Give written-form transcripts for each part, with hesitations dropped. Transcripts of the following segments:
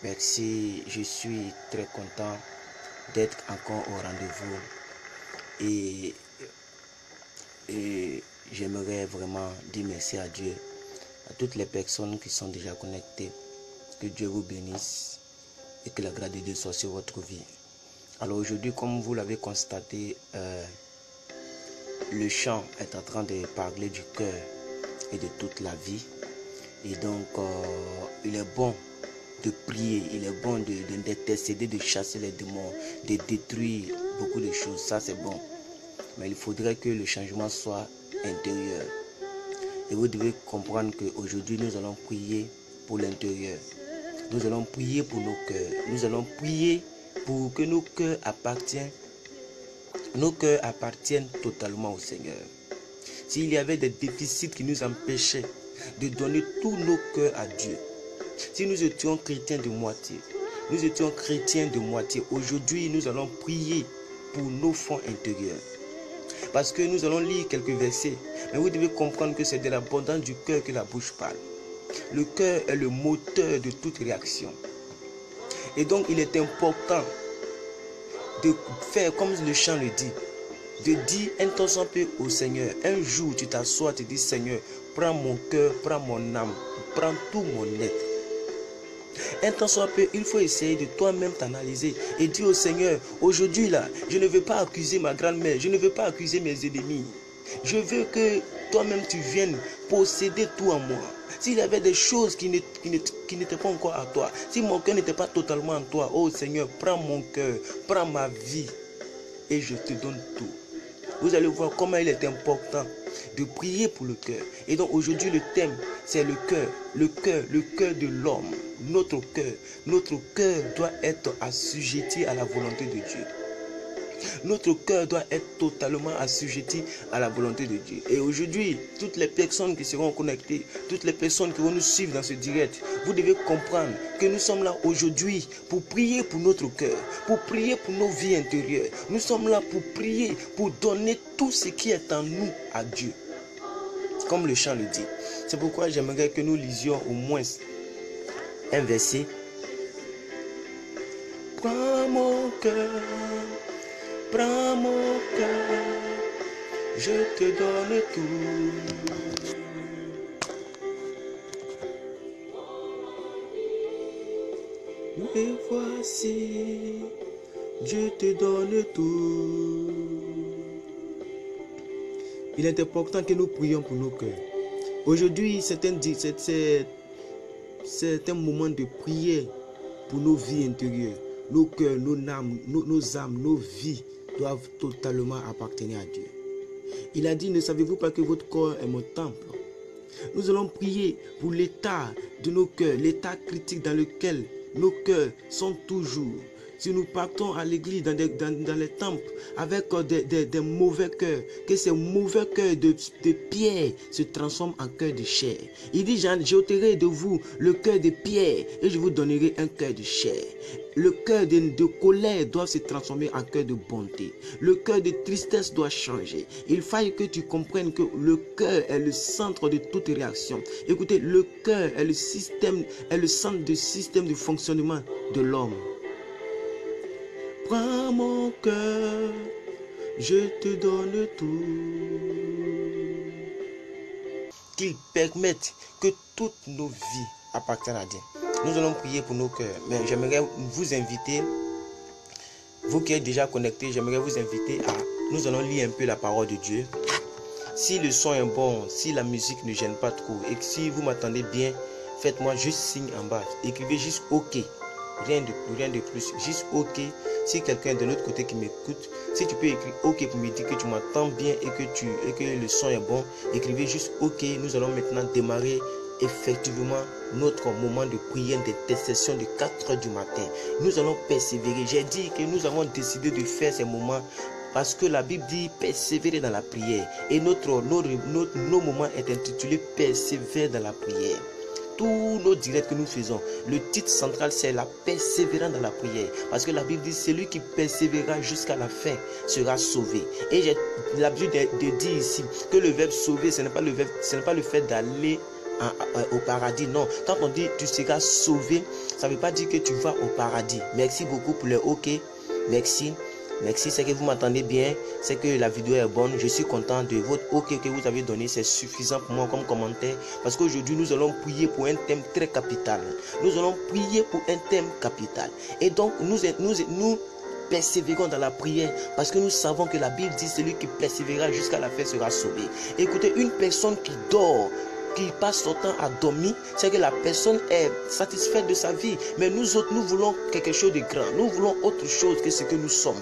Merci, je suis très content d'être encore au rendez-vous et j'aimerais vraiment dire merci à Dieu, à toutes les personnes qui sont déjà connectées. Que Dieu vous bénisse et que la grâce de Dieu soit sur votre vie. Alors aujourd'hui, comme vous l'avez constaté, le chant est en train de parler du cœur et de toute la vie. Et donc, il est bon de prier, il est bon d'intercéder, de chasser les démons, de détruire beaucoup de choses. Ça, c'est bon. Mais il faudrait que le changement soit intérieur. Et vous devez comprendre qu'aujourd'hui, nous allons prier pour l'intérieur. Nous allons prier pour nos cœurs. Nous allons prier pour que nos cœurs appartiennent totalement au Seigneur. S'il y avait des déficits qui nous empêchaient de donner tous nos cœurs à Dieu, si nous étions chrétiens de moitié, aujourd'hui nous allons prier pour nos fonds intérieurs. Parce que nous allons lire quelques versets, mais vous devez comprendre que c'est de l'abondance du cœur que la bouche parle. Le cœur est le moteur de toute réaction. Et donc il est important de faire comme le chant le dit, de dire un temps sans peu au Seigneur. Un jour tu t'assois, tu dis Seigneur, prends mon cœur, prends mon âme, prends tout mon être. Un temps soit peu, il faut essayer de toi-même t'analyser et dire au Seigneur, aujourd'hui là, je ne veux pas accuser ma grand-mère, je ne veux pas accuser mes ennemis. Je veux que toi-même tu viennes posséder tout en moi. S'il y avait des choses qui n'étaient pas encore à toi, si mon cœur n'était pas totalement en toi, oh Seigneur, prends mon cœur, prends ma vie et je te donne tout. Vous allez voir comment il est important de prier pour le cœur. Et donc aujourd'hui le thème c'est le cœur de l'homme. Notre cœur doit être assujetti à la volonté de Dieu. Notre cœur doit être totalement assujetti à la volonté de Dieu. Et aujourd'hui, toutes les personnes qui seront connectées, toutes les personnes qui vont nous suivre dans ce direct, vous devez comprendre que nous sommes là aujourd'hui pour prier pour notre cœur, pour prier pour nos vies intérieures. Nous sommes là pour prier, pour donner tout ce qui est en nous à Dieu. Comme le chant le dit. C'est pourquoi j'aimerais que nous lisions au moins un verset. Prends mon cœur, je te donne tout. Et voici, je te donne tout. Il est important que nous prions pour nos cœurs. Aujourd'hui, c'est un moment de prière pour nos vies intérieures. Nos cœurs, nos âmes, nos vies doivent totalement appartenir à Dieu. Il a dit, ne savez-vous pas que votre corps est mon temple? Nous allons prier pour l'état de nos cœurs, l'état critique dans lequel nos cœurs sont toujours. Si nous partons à l'église, dans les temples, avec des mauvais cœurs, que ces mauvais cœurs de pierre se transforment en cœur de chair. Il dit, j'ôterai de vous le cœur de pierre et je vous donnerai un cœur de chair. Le cœur de colère doit se transformer en cœur de bonté. Le cœur de tristesse doit changer. Il faut que tu comprennes que le cœur est le centre de toute réaction. Écoutez, le cœur est le centre du système de fonctionnement de l'homme. Prends mon cœur, je te donne tout. Qu'il permette que toutes nos vies appartiennent à Dieu. Nous allons prier pour nos cœurs. Mais j'aimerais vous inviter, vous qui êtes déjà connectés, j'aimerais vous inviter à... Nous allons lire un peu la parole de Dieu. Si le son est bon, si la musique ne gêne pas trop, et que si vous m'attendez bien, faites-moi juste signe en bas. Écrivez juste OK. Rien de plus. Juste OK. Si quelqu'un de l'autre côté qui m'écoute, si tu peux écrire OK pour me dire que tu m'entends bien et que le son est bon, écrivez juste OK. Nous allons maintenant démarrer effectivement notre moment de prière, d'intercession de 4 h du matin. Nous allons persévérer. J'ai dit que nous avons décidé de faire ces moments parce que la Bible dit persévérer dans la prière. Et nos moments est intitulé persévérer dans la prière. tous nos directs que nous faisons, le titre central c'est la persévérance dans la prière. Parce que la Bible dit, celui qui persévérera jusqu'à la fin sera sauvé. Et j'ai l'habitude de dire ici que le verbe sauver, ce n'est pas le fait d'aller au paradis. Non, quand on dit tu seras sauvé, ça ne veut pas dire que tu vas au paradis. Merci beaucoup pour le OK. Merci. Merci, c'est que vous m'entendez bien, c'est que la vidéo est bonne. Je suis content de votre OK que vous avez donné. C'est suffisant pour moi comme commentaire. Parce qu'aujourd'hui, nous allons prier pour un thème très capital. Nous allons prier pour un thème capital. Et donc, nous persévérons dans la prière parce que nous savons que la Bible dit celui qui persévérera jusqu'à la fin sera sauvé. Écoutez, une personne qui dort, qui passe son temps à dormir, c'est que la personne est satisfaite de sa vie. Mais nous autres, nous voulons quelque chose de grand. Nous voulons autre chose que ce que nous sommes.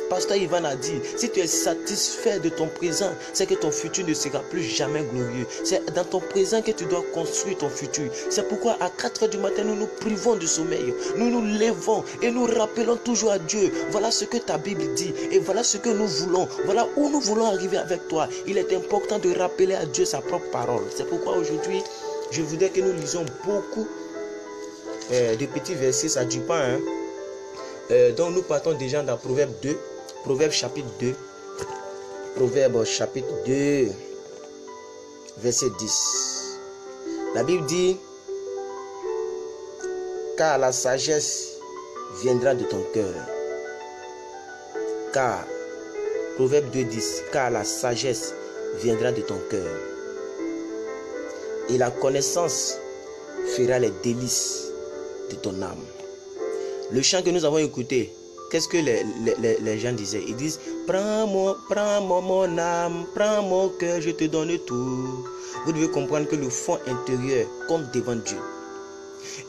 Pasteur Ivan a dit, si tu es satisfait de ton présent, c'est que ton futur ne sera plus jamais glorieux. C'est dans ton présent que tu dois construire ton futur. C'est pourquoi à 4 h du matin, nous nous privons de sommeil. Nous nous levons et nous rappelons toujours à Dieu. Voilà ce que ta Bible dit et voilà ce que nous voulons. Voilà où nous voulons arriver avec toi. Il est important de rappeler à Dieu sa propre parole. C'est pourquoi aujourd'hui, je voudrais que nous lisions beaucoup de petits versets, ça ne dit pas. Donc nous partons déjà dans Proverbe 2, Proverbe chapitre 2, Proverbe chapitre 2, verset 10. La Bible dit, car la sagesse viendra de ton cœur. Car, Proverbe 2, 10, car la sagesse viendra de ton cœur. Et la connaissance fera les délices de ton âme. Le chant que nous avons écouté, qu'est-ce que les gens disaient? Ils disent, prends-moi mon âme, prends mon cœur, je te donne tout. Vous devez comprendre que le fond intérieur compte devant Dieu.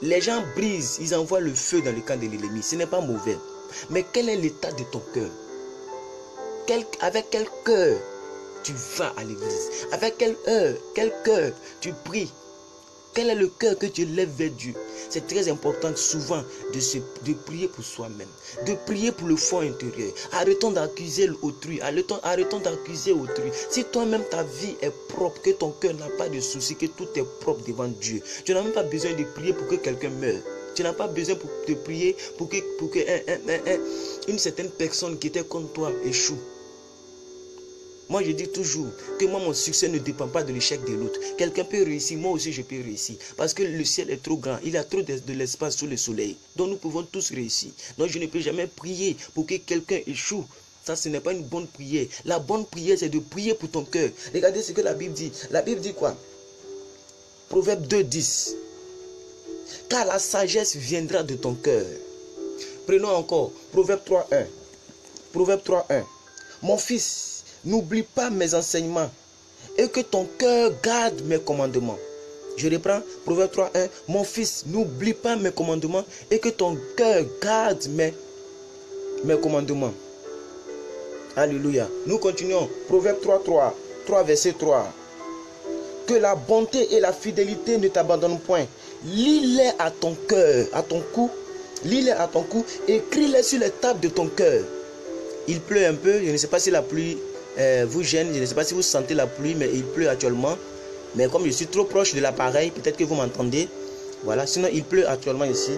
Les gens brisent, ils envoient le feu dans le camp de l'ennemi. Ce n'est pas mauvais. Mais quel est l'état de ton cœur? Avec quel cœur tu vas à l'église? Avec quel cœur tu pries? Quel est le cœur que tu lèves vers Dieu? C'est très important souvent de prier pour soi-même, de prier pour le fond intérieur. Arrêtons d'accuser autrui, arrêtons d'accuser autrui. Si toi-même ta vie est propre, que ton cœur n'a pas de soucis, que tout est propre devant Dieu, tu n'as même pas besoin de prier pour que quelqu'un meure. Tu n'as pas besoin de prier pour que une certaine personne qui était contre toi échoue. Moi, je dis toujours que mon succès ne dépend pas de l'échec de l'autre. Quelqu'un peut réussir, moi aussi je peux réussir. Parce que le ciel est trop grand, il y a trop de l'espace sous le soleil. Donc nous pouvons tous réussir. Donc je ne peux jamais prier pour que quelqu'un échoue. Ça, ce n'est pas une bonne prière. La bonne prière, c'est de prier pour ton cœur. Regardez ce que la Bible dit. La Bible dit quoi? Proverbe 2, 10. Car la sagesse viendra de ton cœur. Prenons encore Proverbe 3, 1. Proverbe 3, 1. Mon fils, n'oublie pas mes enseignements et que ton cœur garde mes commandements. Je reprends Proverbe 3, 1. Mon fils, n'oublie pas mes commandements et que ton cœur garde mes commandements. Alléluia. Nous continuons. Proverbe 3 verset 3. Que la bonté et la fidélité ne t'abandonnent point. Lis-les à ton cœur, à ton cou. Lis-les à ton cou. Écris-les sur les tables de ton cœur. Il pleut un peu. Je ne sais pas si la pluie vous gêne. Je ne sais pas si vous sentez la pluie, mais il pleut actuellement. Mais comme je suis trop proche de l'appareil, peut-être que vous m'entendez. Voilà. Sinon, il pleut actuellement ici.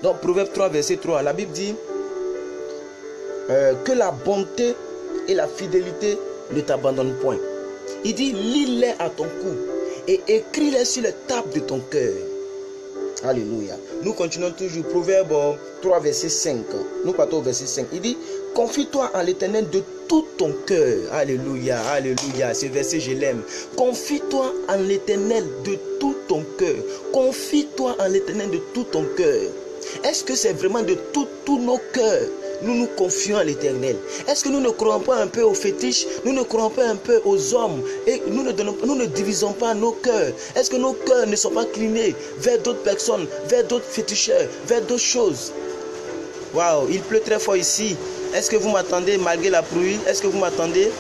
Donc, Proverbe 3, verset 3. La Bible dit que la bonté et la fidélité ne t'abandonnent point. Il dit, lis-les à ton cou et écris-les sur les tables de ton cœur. Alléluia. Nous continuons toujours. Proverbe 3, verset 5. Nous partons au verset 5. Il dit, confie-toi en l'Éternel de tout ton cœur. Alléluia, alléluia. Ce verset, je l'aime. Confie-toi en l'Éternel de tout ton cœur. Confie-toi en l'Éternel de tout ton cœur. Est-ce que c'est vraiment de tous nos cœurs? Nous nous confions à l'Éternel. Est-ce que nous ne croyons pas un peu aux fétiches? Nous ne croyons pas un peu aux hommes? Et nous ne divisons pas nos cœurs. Est-ce que nos cœurs ne sont pas inclinés vers d'autres personnes, vers d'autres féticheurs, vers d'autres choses? Waouh, il pleut très fort ici. Est-ce que vous m'attendez malgré la pluie? Est-ce que vous m'attendez?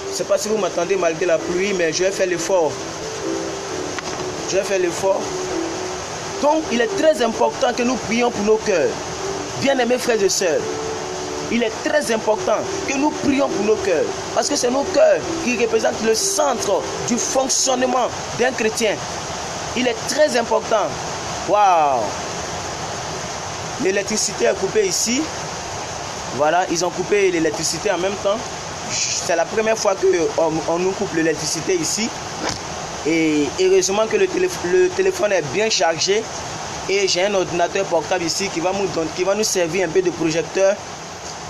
Je ne sais pas si vous m'attendez malgré la pluie, mais je vais faire l'effort. Je vais faire l'effort. Donc, il est très important que nous prions pour nos cœurs. Bien-aimés frères et sœurs, il est très important que nous prions pour nos cœurs. Parce que c'est nos cœurs qui représentent le centre du fonctionnement d'un chrétien. Il est très important. Waouh! L'électricité est coupée ici. Voilà, ils ont coupé l'électricité en même temps. C'est la première fois qu'on nous coupe l'électricité ici. Et heureusement que le téléphone est bien chargé. Et j'ai un ordinateur portable ici qui va nous servir un peu de projecteur.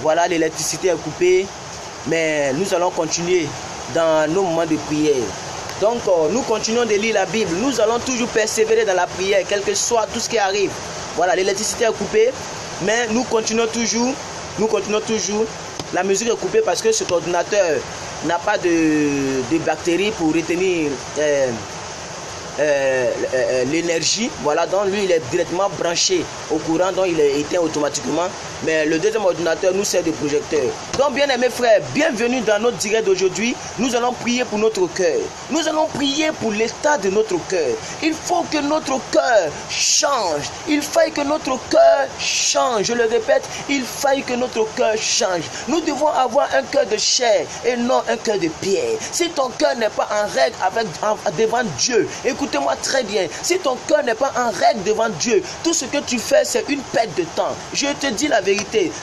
Voilà, l'électricité est coupée. Mais nous allons continuer dans nos moments de prière. Donc, nous continuons de lire la Bible. Nous allons toujours persévérer dans la prière, quel que soit tout ce qui arrive. Voilà, l'électricité est coupée. Mais nous continuons toujours. La musique est coupée parce que cet ordinateur n'a pas de bactéries pour retenir l'énergie. Voilà, donc lui il est directement branché au courant, donc il est éteint automatiquement. Mais le deuxième ordinateur nous sert de projecteur. Donc bien aimés frères, bienvenue dans notre direct d'aujourd'hui. Nous allons prier pour notre cœur. Nous allons prier pour l'état de notre cœur. Il faut que notre cœur change. Il faille que notre cœur change. Je le répète, il faille que notre cœur change. Nous devons avoir un cœur de chair et non un cœur de pierre. Si ton cœur n'est pas en règle devant Dieu, écoutez-moi très bien. Si ton cœur n'est pas en règle devant Dieu, tout ce que tu fais, c'est une perte de temps. Je te dis la vérité.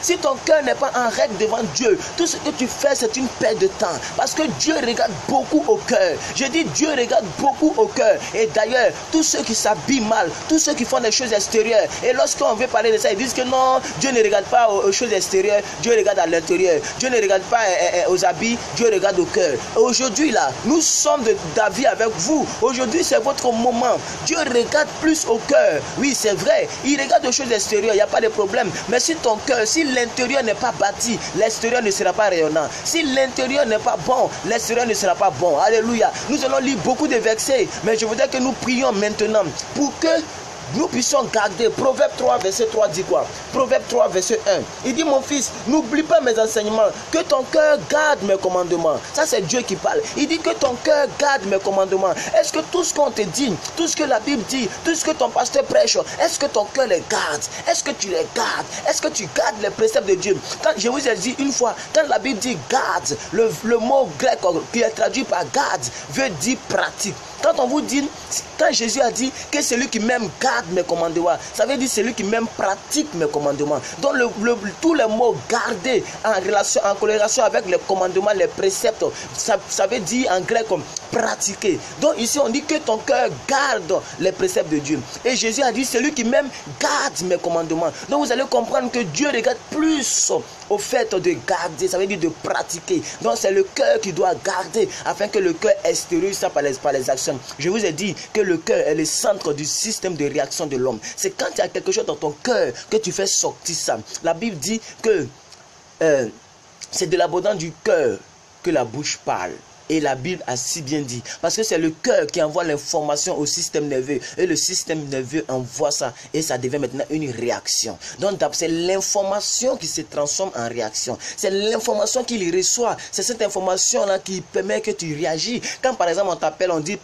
Si ton cœur n'est pas en règle devant Dieu, tout ce que tu fais, c'est une perte de temps. Parce que Dieu regarde beaucoup au cœur. Je dis Dieu regarde beaucoup au cœur. Et d'ailleurs, tous ceux qui s'habillent mal, tous ceux qui font des choses extérieures, et lorsqu'on veut parler de ça, ils disent que non, Dieu ne regarde pas aux choses extérieures, Dieu regarde à l'intérieur. Dieu ne regarde pas aux habits, Dieu regarde au cœur. Aujourd'hui là, nous sommes d'avis avec vous. Aujourd'hui, c'est votre moment. Dieu regarde plus au cœur. Oui, c'est vrai. Il regarde aux choses extérieures, il n'y a pas de problème. Mais si ton cœur, si l'intérieur n'est pas bâti, l'extérieur ne sera pas rayonnant. Si l'intérieur n'est pas bon, l'extérieur ne sera pas bon. Alléluia. Nous allons lire beaucoup de versets, mais je voudrais que nous prions maintenant pour que nous puissions garder. Proverbe 3 verset 3 dit quoi? Proverbe 3 verset 1. Il dit mon fils, n'oublie pas mes enseignements, que ton cœur garde mes commandements. Ça c'est Dieu qui parle. Il dit que ton cœur garde mes commandements. Est-ce que tout ce qu'on te dit, tout ce que la Bible dit, tout ce que ton pasteur prêche, est-ce que ton cœur les garde? Est-ce que tu les gardes? Est-ce que tu gardes les préceptes de Dieu? Quand je vous ai dit une fois, quand la Bible dit garde, le mot grec qui est traduit par garde veut dire pratique. Quand on vous dit, quand Jésus a dit que celui qui m'aime garde mes commandements, ça veut dire celui qui m'aime pratique mes commandements. Donc tous les mots garder en corrélation avec les commandements, les préceptes, ça veut dire en grec comme pratiquer. Donc ici on dit que ton cœur garde les préceptes de Dieu. Et Jésus a dit celui qui m'aime garde mes commandements. Donc vous allez comprendre que Dieu regarde plus au fait de garder, ça veut dire de pratiquer. Donc c'est le cœur qui doit garder afin que le cœur extériorise ça par les actions. Je vous ai dit que le cœur est le centre du système de réaction de l'homme. C'est quand il y a quelque chose dans ton cœur que tu fais sortir ça. La Bible dit que c'est de l'abondance du cœur que la bouche parle. Et la Bible a si bien dit. Parce que c'est le cœur qui envoie l'information au système nerveux. Et le système nerveux envoie ça. Et ça devient maintenant une réaction. Donc c'est l'information qui se transforme en réaction. C'est l'information qu'il reçoit. C'est cette information-là qui permet que tu réagis. Quand par exemple on t'appelle, on dit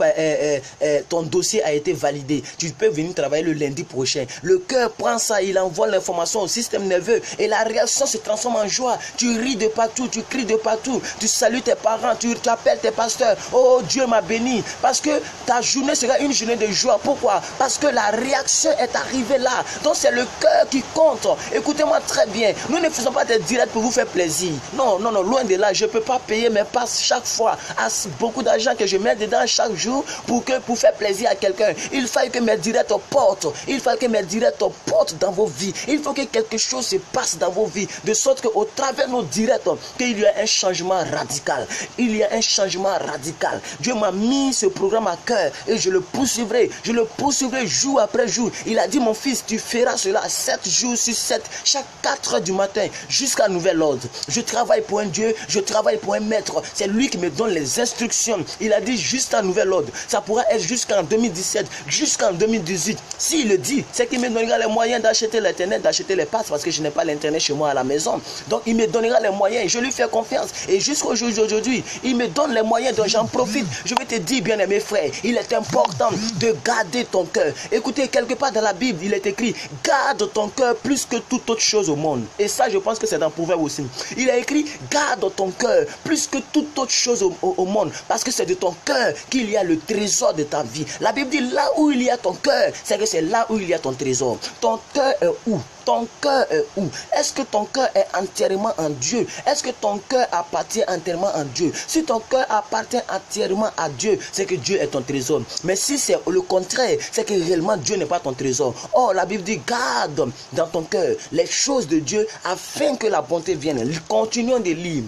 ton dossier a été validé. Tu peux venir travailler le lundi prochain. Le cœur prend ça, il envoie l'information au système nerveux. Et la réaction se transforme en joie. Tu ris de partout, tu cries de partout. Tu salues tes parents, tu appelles tes pasteurs. Oh, Dieu m'a béni. Parce que ta journée sera une journée de joie. Pourquoi? Parce que la réaction est arrivée là. Donc c'est le cœur qui compte. Écoutez-moi très bien. Nous ne faisons pas des directs pour vous faire plaisir. Non, non, non, loin de là. Je ne peux pas payer mes passes chaque fois. À beaucoup d'argent que je mets dedans chaque jour pour faire plaisir à quelqu'un. Il faut que mes directs portent. Il faut que mes directs portent dans vos vies. Il faut que quelque chose se passe dans vos vies. De sorte qu'au travers de nos directs, qu'il y a un changement radical. Il y a un changement radical. Dieu m'a mis ce programme à cœur et je le poursuivrai. Je le poursuivrai jour après jour. Il a dit mon fils, tu feras cela 7 jours sur 7, chaque 4 heures du matin jusqu'à nouvel ordre. Je travaille pour un Dieu, je travaille pour un maître. C'est lui qui me donne les instructions. Il a dit jusqu'à nouvel ordre. Ça pourra être jusqu'en 2017, jusqu'en 2018. S'il le dit, c'est qu'il me donnera les moyens d'acheter l'internet, d'acheter les passes parce que je n'ai pas l'internet chez moi à la maison. Donc il me donnera les moyens. Je lui fais confiance. Et jusqu'au jour d'aujourd'hui, il me donne donne les moyens, donc j'en profite. Je vais te dire, bien-aimé frère, il est important de garder ton cœur. Écoutez, quelque part dans la Bible, il est écrit, garde ton cœur plus que toute autre chose au monde. Et ça, je pense que c'est dans Proverbe aussi. Il a écrit, garde ton cœur plus que toute autre chose au monde. Parce que c'est de ton cœur qu'il y a le trésor de ta vie. La Bible dit, là où il y a ton cœur, c'est que c'est là où il y a ton trésor. Ton cœur est où? Ton cœur est où? Est-ce que ton cœur est entièrement en Dieu? Est-ce que ton cœur appartient entièrement en Dieu? Si ton cœur appartient entièrement à Dieu, c'est que Dieu est ton trésor. Mais si c'est le contraire, c'est que réellement Dieu n'est pas ton trésor. Or, la Bible dit, garde dans ton cœur les choses de Dieu afin que la bonté vienne. Continuons de lire.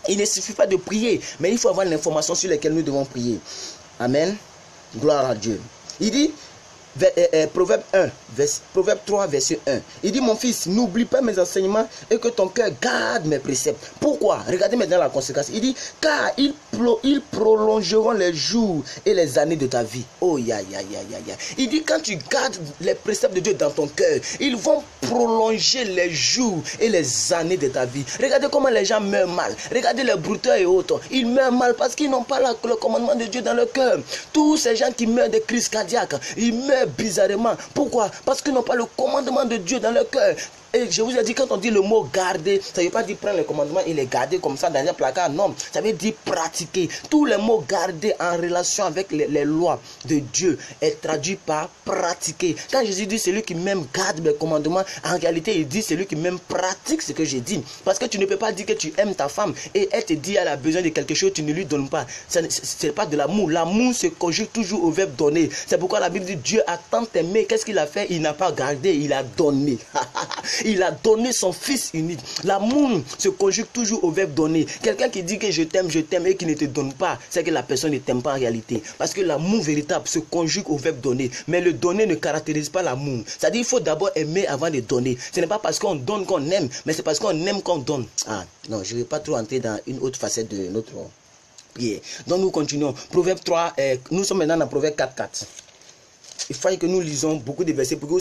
Il ne suffit pas de prier, mais il faut avoir l'information sur laquelle nous devons prier. Amen. Gloire à Dieu. Il dit, Proverbe 3, verset 1. Il dit, mon fils, n'oublie pas mes enseignements et que ton cœur garde mes préceptes. Pourquoi? Regardez maintenant la conséquence. Il dit, car ils prolongeront les jours et les années de ta vie. Oh, il dit, quand tu gardes les préceptes de Dieu dans ton cœur, ils vont prolonger les jours et les années de ta vie. Regardez comment les gens meurent mal. Regardez les brouteurs et autres. Ils meurent mal parce qu'ils n'ont pas le commandement de Dieu dans leur cœur. Tous ces gens qui meurent de crises cardiaques, ils meurent bizarrement. Pourquoi? Parce qu'ils n'ont pas le commandement de Dieu dans leur cœur. Et je vous ai dit, quand on dit le mot garder, ça ne veut pas dire prendre le commandement et les garder comme ça dans un placard. Non, ça veut dire pratiquer. Tous les mots garder en relation avec les lois de Dieu est traduit par pratiquer. Quand Jésus dit celui qui même garde mes commandements, en réalité il dit celui qui même pratique ce que j'ai dit. Parce que tu ne peux pas dire que tu aimes ta femme et elle te dit elle a besoin de quelque chose, tu ne lui donnes pas. Ce n'est pas de l'amour. L'amour se conjugue toujours au verbe donner. C'est pourquoi la Bible dit Dieu a tant aimé. Qu'est-ce qu'il a fait? Il n'a pas gardé, il a donné. Il a donné son fils unique. L'amour se conjugue toujours au verbe donner. Quelqu'un qui dit que je t'aime et qui ne te donne pas, c'est que la personne ne t'aime pas en réalité. Parce que l'amour véritable se conjugue au verbe donner. Mais le donner ne caractérise pas l'amour. C'est-à-dire qu'il faut d'abord aimer avant de donner. Ce n'est pas parce qu'on donne qu'on aime, mais c'est parce qu'on aime qu'on donne. Ah non, je ne vais pas trop entrer dans une autre facette de notre prière. Donc nous continuons. Proverbe 3, nous sommes maintenant dans Proverbe 4.4. Il faut que nous lisons beaucoup de versets pour que